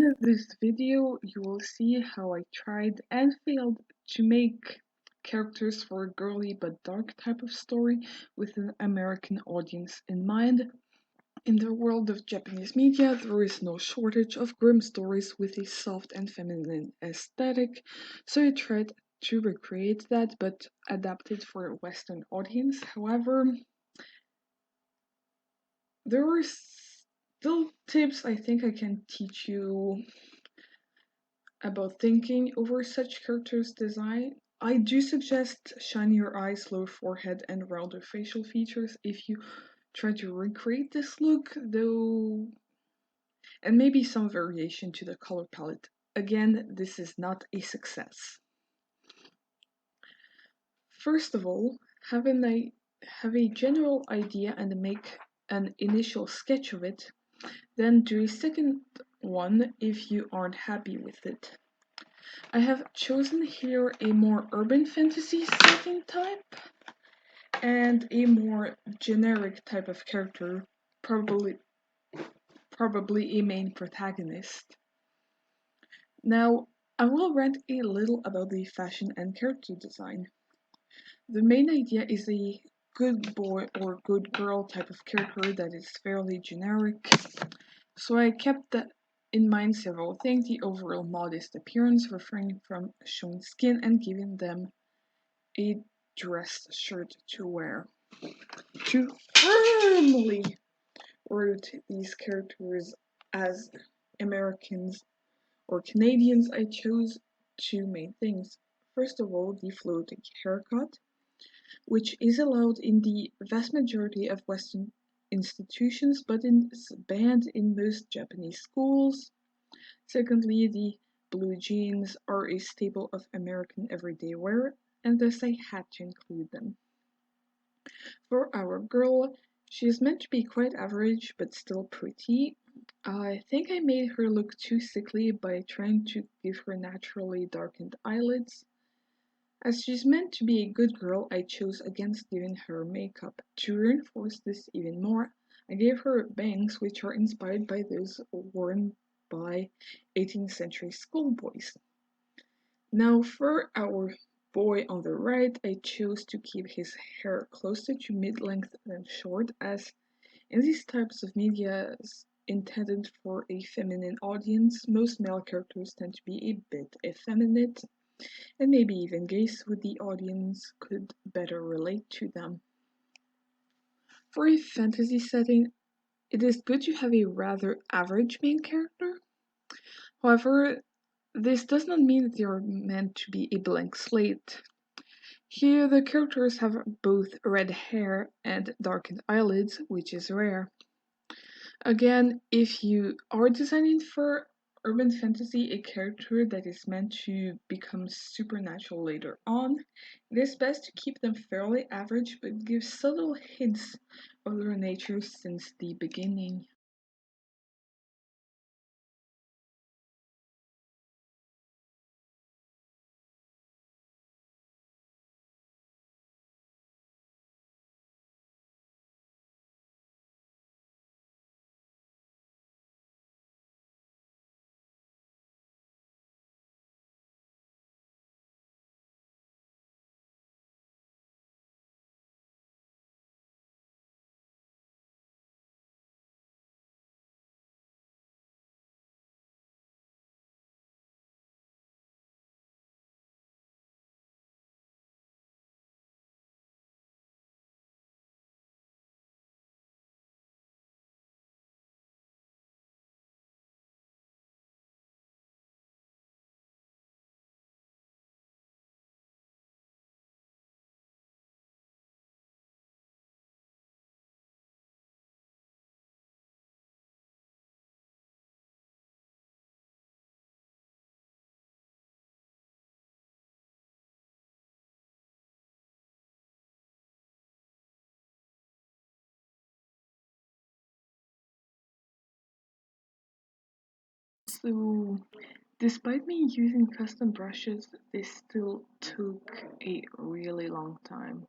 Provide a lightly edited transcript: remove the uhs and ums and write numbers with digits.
In this video, you will see how I tried and failed to make characters for a girly but dark type of story with an American audience in mind. In the world of Japanese media, there is no shortage of grim stories with a soft and feminine aesthetic, so I tried to recreate that but adapt it for a Western audience. However, there are still tips I think I can teach you about thinking over such characters' design. I do suggest shiny your eyes, low forehead, and rounder facial features if you try to recreate this look, though, and maybe some variation to the color palette. Again, this is not a success. First of all, have a general idea and make an initial sketch of it, then do a second one if you aren't happy with it. I have chosen here a more urban fantasy setting type and a more generic type of character, probably a main protagonist. Now, I will rant a little about the fashion and character design. The main idea is a good boy or good girl type of character that is fairly generic, so I kept that in mind several things: the overall modest appearance, refraining from showing skin, and giving them a dress shirt to wear. To firmly root these characters as Americans or Canadians, I chose two main things. First of all, the floating haircut, which is allowed in the vast majority of Western institutions but is banned in most Japanese schools. Secondly, the blue jeans are a staple of American everyday wear, and thus I had to include them. For our girl, she is meant to be quite average but still pretty. I think I made her look too sickly by trying to give her naturally darkened eyelids. As she's meant to be a good girl, I chose against giving her makeup. To reinforce this even more, I gave her bangs which are inspired by those worn by 18th century schoolboys. Now for our boy on the right, I chose to keep his hair closer to mid-length than short, as in these types of media intended for a feminine audience, most male characters tend to be a bit effeminate, and maybe even gay, so the audience could better relate to them. For a fantasy setting, it is good to have a rather average main character. However, this does not mean that they are meant to be a blank slate. Here, the characters have both red hair and darkened eyelids, which is rare. Again, if you are designing for urban fantasy a character that is meant to become supernatural later on, it is best to keep them fairly average but give subtle hints of their nature since the beginning. So, despite me using custom brushes, this still took a really long time.